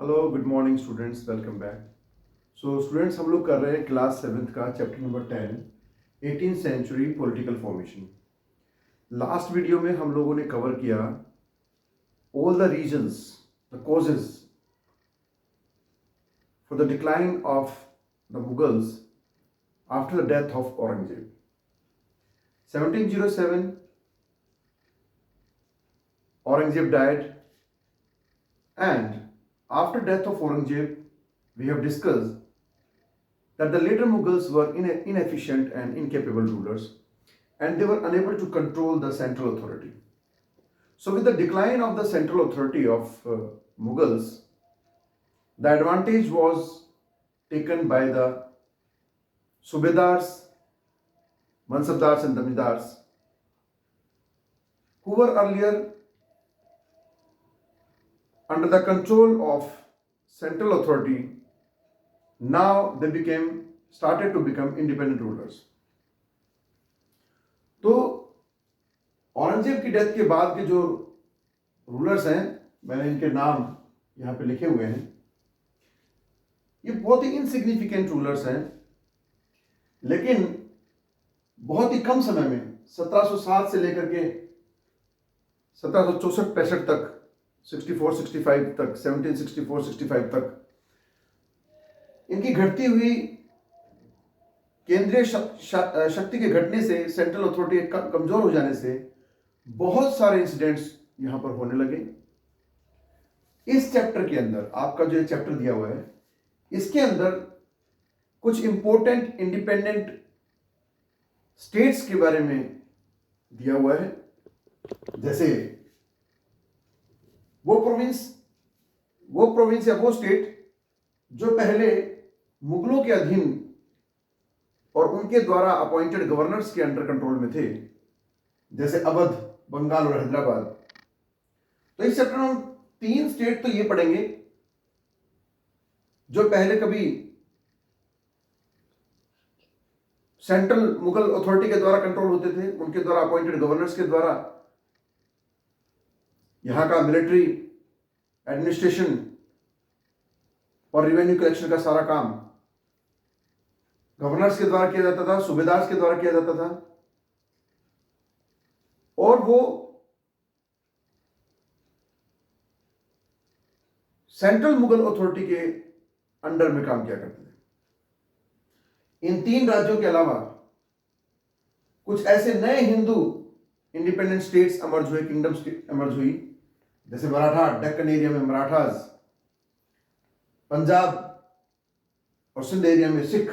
Hello good morning students, welcome back. So students, हम लोग कर रहे हैं क्लास 7th का chapter number 10, 18th century political formation. Last video में हम लोगों ने कवर किया all the reasons, the causes for the decline of the Mughals after the death of Aurangzeb. 1707 Aurangzeb died, and after death of Aurangzeb, we have discussed that the later Mughals were inefficient and incapable rulers, and they were unable to control the central authority. So, with the decline of the central authority of Mughals, the advantage was taken by the Subedars, Mansabdars, and Damidars, who were earlier under the control of central authority. Now they started to become independent rulers. तो औरंगजेब की death के बाद के जो rulers हैं, मैंने इनके नाम यहाँ पे लिखे हुए हैं। ये बहुत ही इनसिग्निफिकेंट रूलर्स हैं, लेकिन बहुत ही कम समय में 1707 से लेकर के 1764-65 तक, 64-65 तक, 1764-65 तक इनकी घटती हुई केंद्रीय शक्ति के घटने से, सेंट्रल अथॉरिटी कमजोर हो जाने से बहुत सारे इंसिडेंट्स यहां पर होने लगे। इस चैप्टर के अंदर, आपका जो चैप्टर दिया हुआ है, इसके अंदर कुछ इंपॉर्टेंट इंडिपेंडेंट स्टेट्स के बारे में दिया हुआ है, जैसे वो प्रोविंस या वो स्टेट जो पहले मुगलों के अधीन और उनके द्वारा अपॉइंटेड गवर्नर्स के अंडर कंट्रोल में थे, जैसे अवध, बंगाल और हैदराबाद। तो इस चैप्टर में हम 3 स्टेट तो ये पढ़ेंगे जो पहले कभी सेंट्रल मुगल अथॉरिटी के द्वारा कंट्रोल होते थे, उनके द्वारा अपॉइंटेड गवर्नर्स के द्वारा यहां का मिलिट्री एडमिनिस्ट्रेशन और रिवेन्यू कलेक्शन का सारा काम गवर्नर्स के द्वारा किया जाता था, सूबेदार्स के द्वारा किया जाता था, और वो सेंट्रल मुगल अथॉरिटी के अंडर में काम किया करते थे। इन 3 राज्यों के अलावा कुछ ऐसे नए हिंदू इंडिपेंडेंट स्टेट्स एमर्ज हुए, किंगडम्स एमर्ज हुई, जैसे मराठा, डेक्कन एरिया में मराठास, पंजाब और सिंध एरिया में सिख,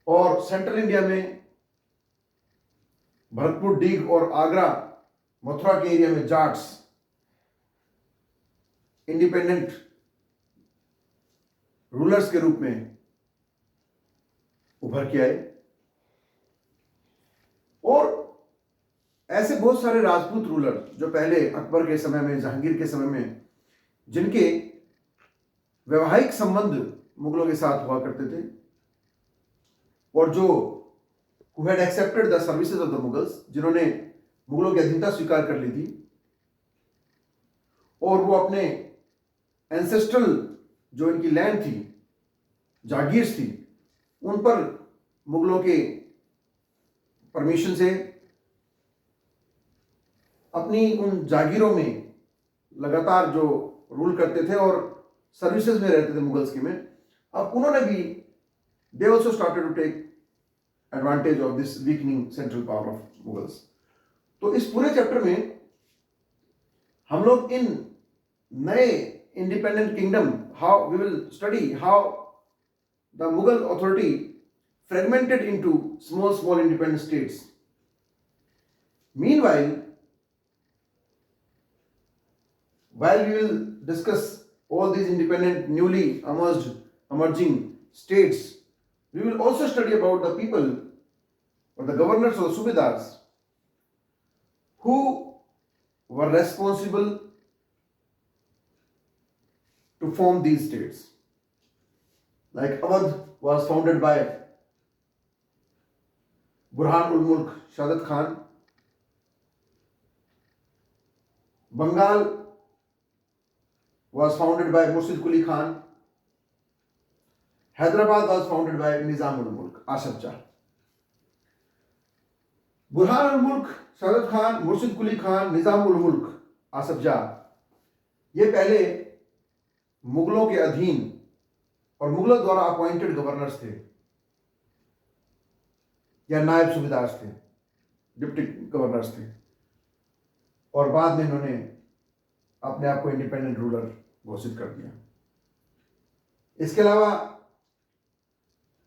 और सेंट्रल इंडिया में भरतपुर, डीग और आगरा, मथुरा के एरिया में जाट्स इंडिपेंडेंट रूलर्स के रूप में उभर के आए। और ऐसे बहुत सारे राजपूत रूलर जो पहले अकबर के समय में, जहांगीर के समय में, जिनके वैवाहिक संबंध मुगलों के साथ हुआ करते थे, और जो who had accepted the services of the Mughals, जिन्होंने मुगलों की अधीनता स्वीकार कर ली थी, और वो अपने एंसेस्ट्रल जो इनकी लैंड थी, जागीर्स थी, उन पर मुगलों के परमिशन से अपनी उन जागीरों में लगातार जो रूल करते थे और सर्विसेज में रहते थे मुगल्स के में। अब उन्होंने भी they also started to take advantage of this weakening central power of Mughals. तो इस पूरे चैप्टर में हम लोग इन नए independent kingdom, how we will study how the Mughal authority fragmented into small independent states. Meanwhile, while we will discuss all these independent, newly emerging states, we will also study about the people or the governors or subedars who were responsible to form these states. Like Awadh was founded by Burhan ul Mulk Shahadat Khan. Bengal was founded by Murshid Quli Khan. Hyderabad was founded by Nizamul Mulk, Asif Jah. Burhan al-Mulk, Sadat Khan, Murshid Quli Khan, Nizamul Mulk, Asif Jah, ये पहले मुगलों के अधीन और मुगलों द्वारा appointed governors थे या नायब सूबेदार थे, डिप्टी गवर्नर्स थे, और बाद में इन्होंने अपने आप को इंडिपेंडेंट रूलर घोषित कर दिया। इसके अलावा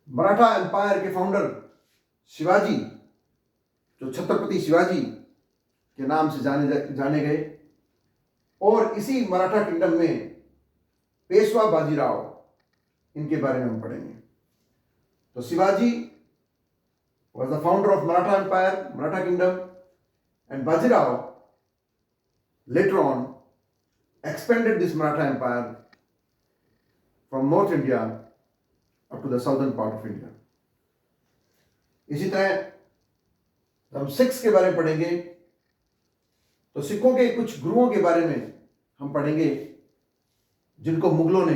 मराठा एम्पायर के फाउंडर शिवाजी, जो छत्रपति शिवाजी के नाम से जाने गए, और इसी मराठा किंगडम में पेशवा बाजीराव, इनके बारे में हम पढ़ेंगे। तो Shivaji was the founder of Maratha Empire, Maratha Kingdom, and Bajirao later on expanded this Maratha Empire from North India up to the southern part of India. इसी तरह हम सिख्स के बारे में पढ़ेंगे, तो सिखों के कुछ गुरुओं के बारे में हम पढ़ेंगे जिनको मुगलों ने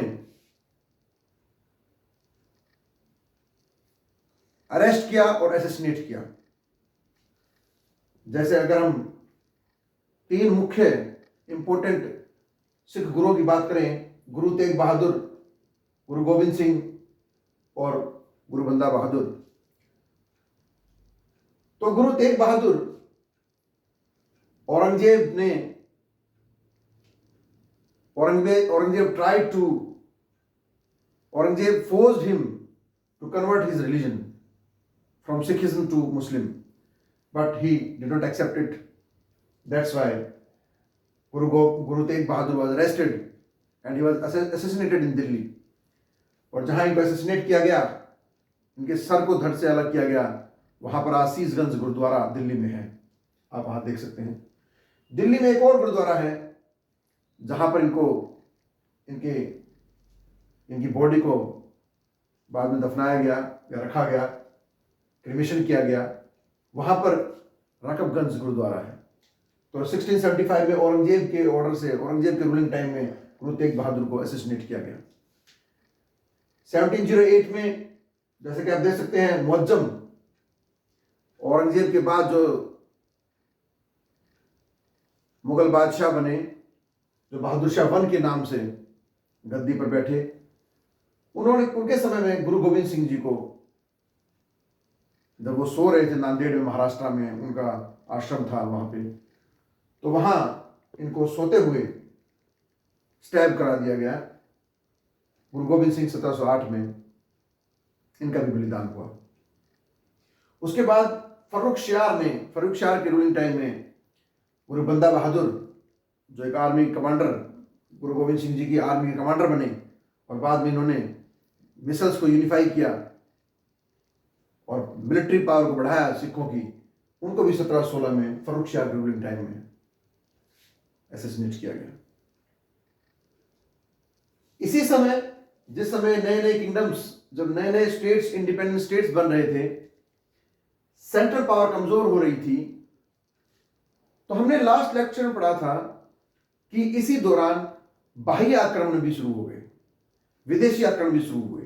अरेस्ट किया और असैसिनेट किया। जैसे अगर हम 3 मुख्य इंपोर्टेंट सिख गुरुओं की बात करें, गुरु तेग बहादुर, गुरु गोविंद सिंह और गुरु बंदा बहादुर। तो Guru Tegh Bahadur, Aurangzeb forced him to convert his religion from Sikhism to Muslim, but he did not accept it. That's why Guru Tegh Bahadur was arrested and he was assassinated in Delhi. और जहां इनको असैसिनेट किया गया, इनके सर को धड़ से अलग किया गया, वहां पर आशीषगंज गुरुद्वारा दिल्ली में है, आप वहां देख सकते हैं। दिल्ली में एक और गुरुद्वारा है जहां पर इनकी बॉडी को बाद में दफनाया गया या रखा गया, क्रिमेशन किया गया, वहां पर रकबगंज गुरुद्वारा है। तो 1675 में औरंगजेब के ऑर्डर से, औरंगजेब के रूलिंग टाइम में गुरु तेग बहादुर को असैसिनेट किया गया। 1708 में जैसे कि आप देख सकते हैं, मुअज्जम औरंगजेब के बाद जो मुगल बादशाह बने, जो बहादुर शाह वन के नाम से गद्दी पर बैठे, उनके समय में गुरु गोविंद सिंह जी को, जब वो सो रहे थे नांदेड़ में, महाराष्ट्र में उनका आश्रम था वहां पे, तो वहां इनको सोते हुए स्टैब करा दिया गया। गुरु गोविंद सिंह 1708 में इनका भी बलिदान हुआ। उसके बाद फर्रुख शियार के रूलिंग टाइम में गुरु बंदा बहादुर, जो एक आर्मी कमांडर, गुरु गोविंद सिंह जी की आर्मी के कमांडर बने, और बाद में इन्होंने मिसल्स को यूनिफाई किया और मिलिट्री पावर को बढ़ाया सिखों की, उनको भी 1716 में फर्रुख शियार के रूलिंग टाइम में असैसिनेट किया गया। इसी समय, जिस समय नए नए किंगडम्स, जब नए नए स्टेट्स, इंडिपेंडेंट स्टेट्स बन रहे थे, सेंट्रल पावर कमजोर हो रही थी, तो हमने लास्ट लेक्चर में पढ़ा था कि इसी दौरान बाह्य आक्रमण भी शुरू हो गए, विदेशी आक्रमण भी शुरू हुए।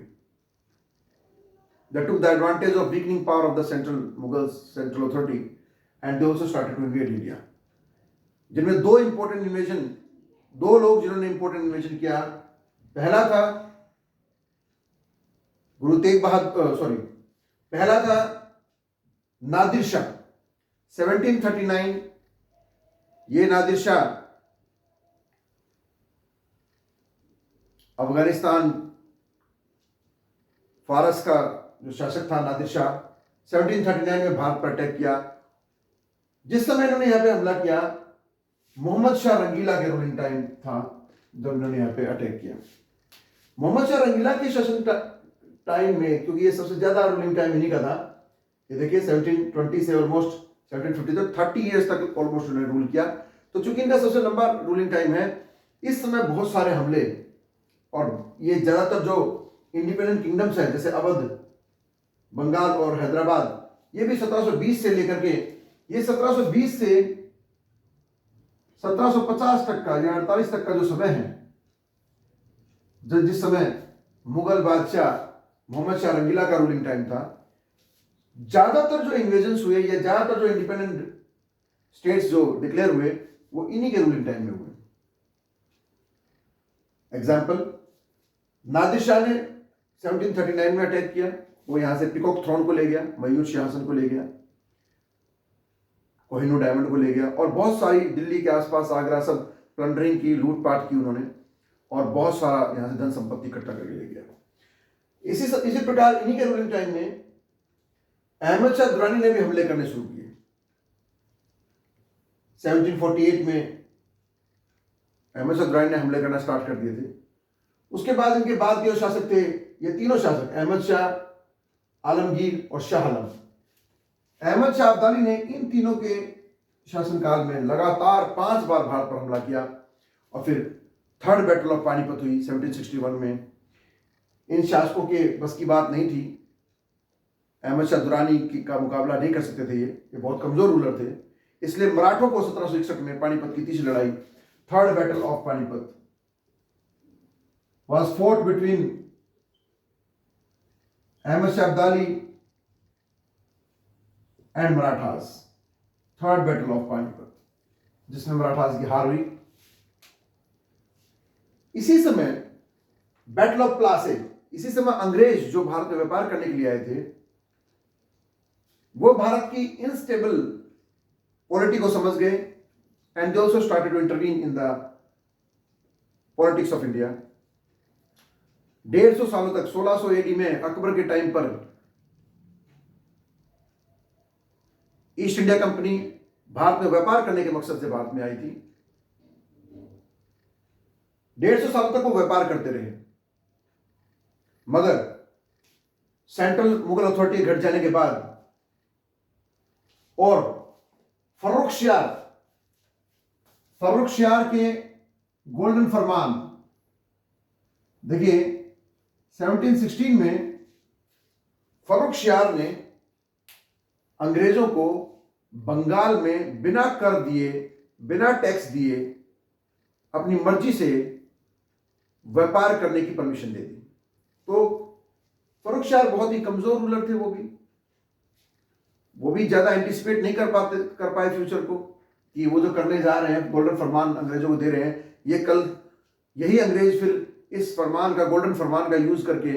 They took the advantage of weakening power of the central authority, and they also started to invade India. जिनमें दो लोग जिन्होंने इंपोर्टेंट इन्वेजन किया, पहला था पहला था नादिर शाह 1739। ये नादिर शाह अफगानिस्तान, फारस का जो शासक था नादिर शाह, 1739 में भारत पर अटैक किया। जिस समय इन्होंने यहाँ पे हमला किया, मोहम्मद शाह रंगीला के रूलिंग टाइम था जब इन्होंने यहाँ पे अटैक किया। मोहम्मद शाह रंगीला के शासन टाइम में, क्योंकि ये सबसे ज्यादा रूलिंग टाइम इन्हीं का था, ये देखिए 1720 से ऑलमोस्ट 1750 तक 30 इयर्स तक ऑलमोस्ट उन्होंने रूल किया। तो चूंकि इनका सबसे लंबा रूलिंग टाइम है, इस समय बहुत सारे हमले, और ये ज्यादातर जो इंडिपेंडेंट किंगडम्स हैं जैसे अवध, बंगाल और हैदराबाद, ये भी 1720 से लेकर के, ये 1720 से 1750 तक का या 48 तक का जो समय है, जिस समय मुगल बादशाह मोहम्मद शाह रंगीला का रूलिंग टाइम था, ज्यादातर जो इन्वेजन्स हुए या ज्यादातर जो इंडिपेंडेंट स्टेट्स जो डिक्लेयर हुए वो इन्हीं के रूलिंग टाइम में हुए। एग्जाम्पल, नादिर शाह ने 1739 में अटैक किया, वो यहां से पिकॉक थ्रोन को ले गया, मयूर सिंहासन को ले गया, कोहिनूर डायमंड को ले गया, और बहुत सारी दिल्ली के आसपास आगरा सब प्लंडरिंग की, लूटपाट की उन्होंने, और बहुत सारा यहां से धन संपत्ति इकट्ठा करके ले गया। इसी प्रकार इन्हीं के रूलिंग टाइम में अहमद शाह दुरानी ने भी हमले करने शुरू किए। 1748 में अहमद शाह दुरानी ने हमले करना स्टार्ट कर दिए थे। उसके बाद इनके बाद के जो शासक थे, ये तीनों शासक अहमद शाह, आलमगीर और शाह आलम, अहमद शाह अब्दाली ने इन तीनों के शासनकाल में लगातार 5 बार भारत पर हमला किया, और फिर थर्ड बैटल ऑफ पानीपत हुई 1761 में। इन शासकों के बस की बात नहीं थी, अहमद शाह दुरानी का मुकाबला नहीं कर सकते थे, ये बहुत कमजोर रूलर थे, इसलिए मराठों को 1761 में पानीपत की तीसरी लड़ाई, third battle of Panipat, was fought between Ahmad Shah Abdali and Marathas, third battle of Panipat, जिसमें मराठास की हार हुई। इसी समय बैटल ऑफ प्लासी, इसी समय अंग्रेज जो भारत में व्यापार करने के लिए आए थे, वो भारत की इनस्टेबल पॉलिटी को समझ गए, and they also started to intervene in the politics of India. 150 सालों तक, 1600 एडी में अकबर के टाइम पर ईस्ट इंडिया कंपनी भारत में व्यापार करने के मकसद से भारत में आई थी। 150 सालों तक वो व्यापार करते रहे, मगर सेंट्रल मुगल अथॉरिटी घट जाने के बाद और फर्रुख शियार के गोल्डन फरमान, देखिए 1716 में फर्रुख शियार ने अंग्रेजों को बंगाल में बिना कर दिए, बिना टैक्स दिए, अपनी मर्जी से व्यापार करने की परमिशन दे दी। तो फर्रुख शियार बहुत ही कमजोर रूलर थे, वो भी ज्यादा एंटिसिपेट नहीं कर पाए फ्यूचर को, कि वो जो करने जा रहे हैं, गोल्डन फरमान अंग्रेजों को दे रहे हैं, ये कल यही अंग्रेज फिर इस फरमान का, गोल्डन फरमान का यूज करके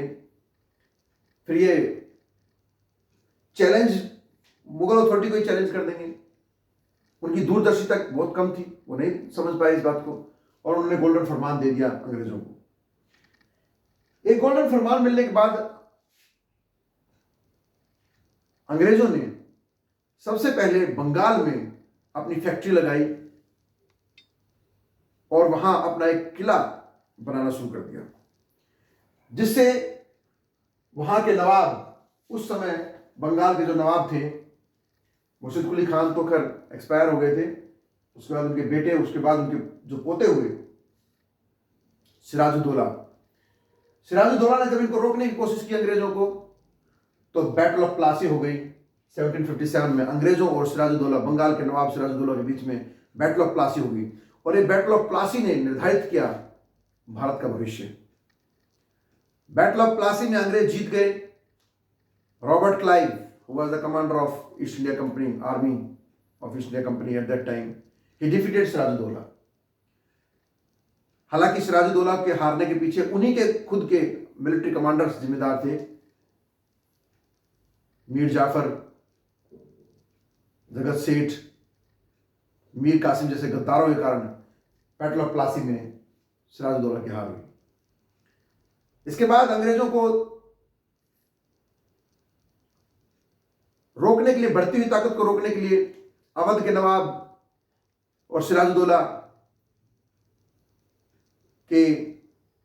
फिर ये चैलेंज मुगल अथॉरिटी को ही चैलेंज कर देंगे। उनकी दूरदर्शिता बहुत कम थी, वो नहीं समझ पाए इस बात को, और उन्होंने गोल्डन फरमान दे दिया अंग्रेजों को। एक गोल्डन फरमान मिलने के बाद अंग्रेजों ने सबसे पहले बंगाल में अपनी फैक्ट्री लगाई और वहां अपना एक किला बनाना शुरू कर दिया, जिससे वहां के नवाब, उस समय बंगाल के जो नवाब थे, मुर्शिद कुली खान तो खैर एक्सपायर हो गए थे, उसके बाद उनके बेटे, उसके बाद उनके जो पोते हुए सिराजुद्दौला ने जब इनको रोकने की कोशिश की अंग्रेजों को, तो बैटल ऑफ प्लासी हो गई 1757 में। अंग्रेजों और सिराजुद्दौला, बंगाल के नवाब सिराजुद्दौला के बीच में बैटल ऑफ प्लासी हो गई, और ये बैटल ऑफ प्लासी ने निर्धारित किया भारत का भविष्य। बैटल ऑफ प्लासी में अंग्रेज जीत गए। Robert Clive, who was the commander of East India Company, army of East India Company at that time, he defeated Sirajuddaulah. हालांकि सिराजुद्दौला के हारने के पीछे उन्हीं के खुद के मिलिट्री कमांडर्स जिम्मेदार थे, मीर जाफर, जगत सेठ, मीर कासिम जैसे गद्दारों के कारण बैटल ऑफ प्लासी में सिराजुद्दौला की हार हुई। इसके बाद अंग्रेजों को रोकने के लिए, बढ़ती हुई ताकत को रोकने के लिए, अवध के नवाब और सिराजुद्दौला के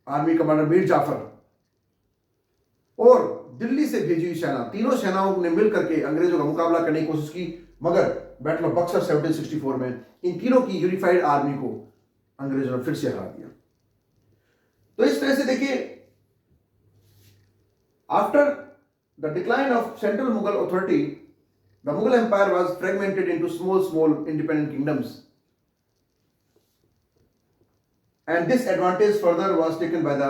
आर्मी कमांडर मीर जाफर और दिल्ली से भेजी हुई सेना, तीनों सेनाओं ने मिलकर के अंग्रेजों का मुकाबला करने की कोशिश की, मगर बैटल ऑफ बक्सर 1764 में इन तीनों की यूनिफाइड आर्मी को अंग्रेजों ने फिर से हरा दिया। तो इस तरह से देखिए, after the decline of central Mughal authority, the Mughal Empire was fragmented into small independent kingdoms, and this advantage further was taken by the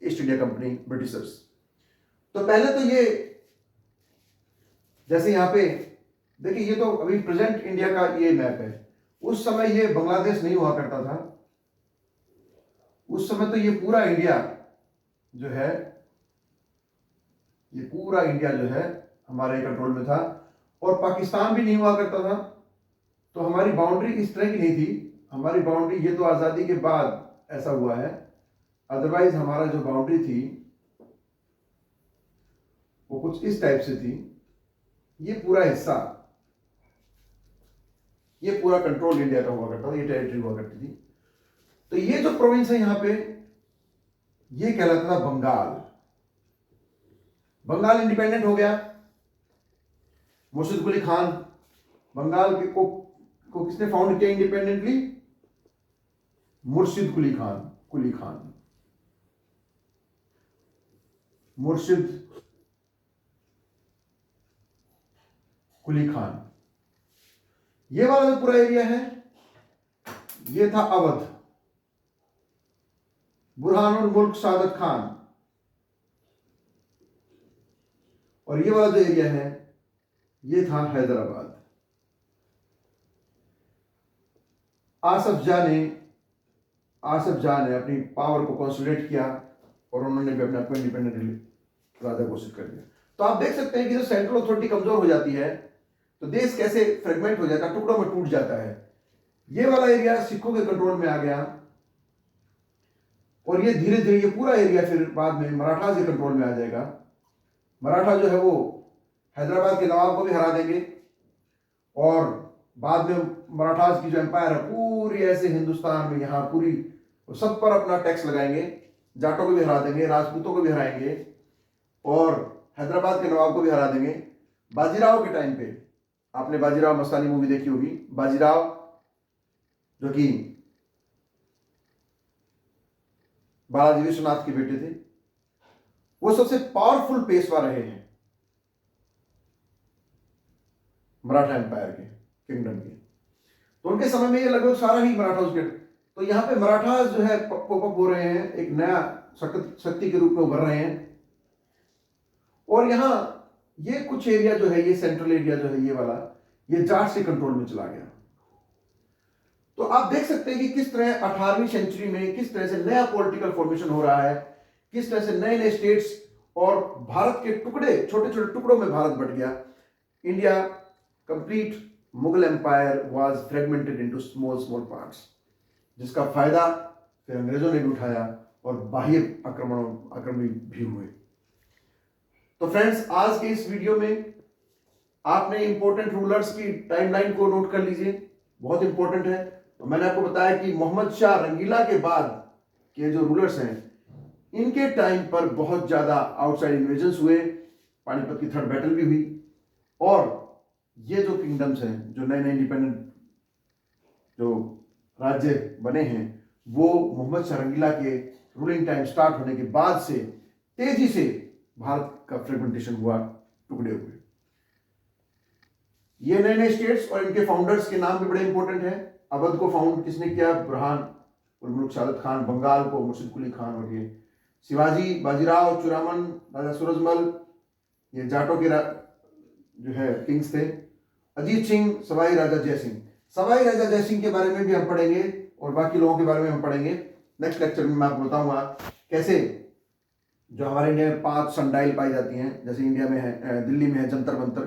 east India company, Britishers. तो पहले तो ये, जैसे यहाँ पे देखिए, ये तो अभी प्रेजेंट इंडिया का ये मैप है। उस समय ये बांग्लादेश नहीं हुआ करता था। उस समय तो ये पूरा इंडिया जो है, ये पूरा इंडिया जो है हमारे कंट्रोल में था, और पाकिस्तान भी नहीं हुआ करता था। तो हमारी बाउंड्री इस तरह की नहीं थी। हमारी बाउंड्री, ये तो आज़ादी के बाद ऐसा हुआ है, अदरवाइज हमारा जो बाउंड्री थी वो कुछ इस टाइप से थी। ये पूरा हिस्सा, ये पूरा कंट्रोल इंडिया का हुआ करता था, ये टेरिटरी हुआ करती थी। तो ये जो प्रोविंस है यहां पे, ये कहलाता था बंगाल। बंगाल इंडिपेंडेंट हो गया। मुर्शिद कुली खान, बंगाल के को किसने फाउंड किया इंडिपेंडेंटली? मुर्शिद कुली खान। मुर्शिद कुली खान। ये वाला जो पूरा एरिया है, ये था अवध। बुरहानुल मुल्क सादत खान। और ये वाला जो एरिया है, ये था हैदराबाद। आसफ जाह ने अपनी पावर को कंसोलिडेट किया और उन्होंने भी अपने आप को इंडिपेंडेंट राजा घोषित कर दिया। तो आप देख सकते हैं कि जब सेंट्रल अथॉरिटी कमजोर हो जाती है तो देश कैसे फ्रेगमेंट हो जाता है, टुकड़ों में टूट जाता है। ये वाला एरिया सिखों के कंट्रोल में आ गया, और ये धीरे धीरे ये पूरा एरिया फिर बाद में मराठा के कंट्रोल में आ जाएगा। मराठा जो है वो हैदराबाद के नवाब को भी हरा देंगे, और बाद में मराठास की जो एम्पायर है पूरी ऐसे हिंदुस्तान में यहाँ पूरी सब पर अपना टैक्स लगाएंगे। जाटों को भी हरा देंगे, राजपूतों को भी हराएंगे, और हैदराबाद के नवाब को भी हरा देंगे। बाजीराव के टाइम पे, आपने बाजीराव मस्तानी मूवी देखी होगी। बाजीराव जो कि बालाजी विश्वनाथ के बेटे थे, वो सबसे पावरफुल पेशवा रहे हैं मराठा एम्पायर के, किंगडम के। तो उनके समय में ये लगभग सारा ही मराठा उसके। तो यहाँ पे मराठा जो है पॉपअप हो रहे हैं, एक नया शक्ति के रूप में उभर रहे हैं। और यहाँ ये कुछ एरिया जो है, ये सेंट्रल एरिया जो है, ये वाला, ये जाट से कंट्रोल में चला गया। तो आप देख सकते हैं कि किस तरह 18वीं सेंचुरी में किस तरह से नया पॉलिटिकल फॉर्मेशन हो रहा है, किस तरह से नए नए स्टेट्स, और भारत के टुकड़े, छोटे छोटे टुकड़ों में भारत बट गया। India complete Mughal empire was fragmented into small parts, जिसका फायदा फिर अंग्रेजों ने भी उठाया और बाह्य आक्रमण भी हुए। तो फ्रेंड्स, आज के इस वीडियो में आपने इंपॉर्टेंट रूलर्स की टाइमलाइन को नोट कर लीजिए, बहुत इंपॉर्टेंट है। तो मैंने आपको बताया कि मोहम्मद शाह रंगीला के बाद के जो रूलर्स हैं, इनके टाइम पर बहुत ज्यादा आउटसाइड इन्वेजन्स हुए, पानीपत की थर्ड बैटल भी हुई, और ये जो किंगडम्स हैं, जो नए नए इंडिपेंडेंट जो राज्य बने हैं, वो मोहम्मद शाह रंगीला के रूलिंग टाइम स्टार्ट होने के बाद से तेजी से भारत का फ्रेगमेंटेशन हुआ, टुकड़े हुए। ये नए नए स्टेट्स और इनके फाउंडर्स के नाम भी बड़े इंपॉर्टेंट हैं। अवध को फाउंड किसने किया? बुरहानुल मुल्क सादत खान। बंगाल को मुर्शिद कुली खान, और ये शिवाजी, बाजीराव, चुरामन, राजा सूरजमल, ये जाटों के जो है किंग्स थे। अजीत सिंह, सवाई राजा जयसिंह। सवाई राजा जयसिंह के बारे में भी हम पढ़ेंगे, और बाकी लोगों के बारे में हम पढ़ेंगे नेक्स्ट लेक्चर में। मैं आपको बताऊंगा कैसे जो हमारे इंडिया में 5 सनडाइल पाई जाती हैं, जैसे इंडिया में है, दिल्ली में है जंतर मंतर,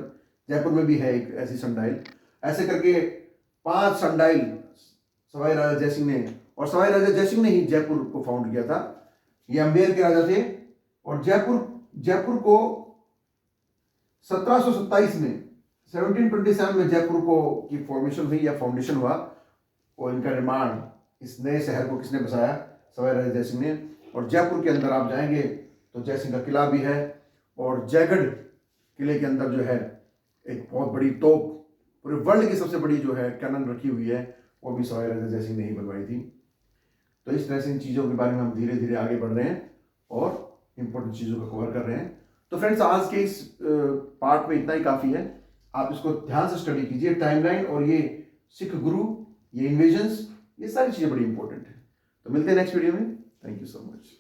जयपुर में भी है एक ऐसी सनडाइल। ऐसे करके 5 सनडाइल सवाई राजा जयसिंह ने, और सवाई राजा जयसिंह ने ही जयपुर को फाउंड किया था। ये अम्बेर के राजा थे, और जयपुर को 1727 में 1727 में जयपुर को की फॉर्मेशन हुई या फाउंडेशन हुआ, और इनका निर्माण, इस नए शहर को किसने बसाया? सवाई राजा जयसिंह ने। और जयपुर के अंदर आप जाएंगे तो जयसिंह का किला भी है, और जयगढ़ किले के अंदर जो है एक बहुत बड़ी तोप, पूरे वर्ल्ड की सबसे बड़ी जो है कैनन रखी हुई है, वो भी सवाई राजा जयसिंह ने ही बनवाई थी। तो इस तरह से इन चीज़ों के बारे में हम धीरे धीरे आगे बढ़ रहे हैं और इंपॉर्टेंट चीज़ों को कवर कर रहे हैं। तो फ्रेंड्स, आज के इस पार्ट में इतना ही काफ़ी है। आप इसको ध्यान से स्टडी कीजिए, टाइमलाइन और ये सिख गुरु, ये इन्वेजन्स, ये सारी चीज़ें बड़ी इंपॉर्टेंट है। तो मिलते हैं नेक्स्ट वीडियो में। Thank you so much.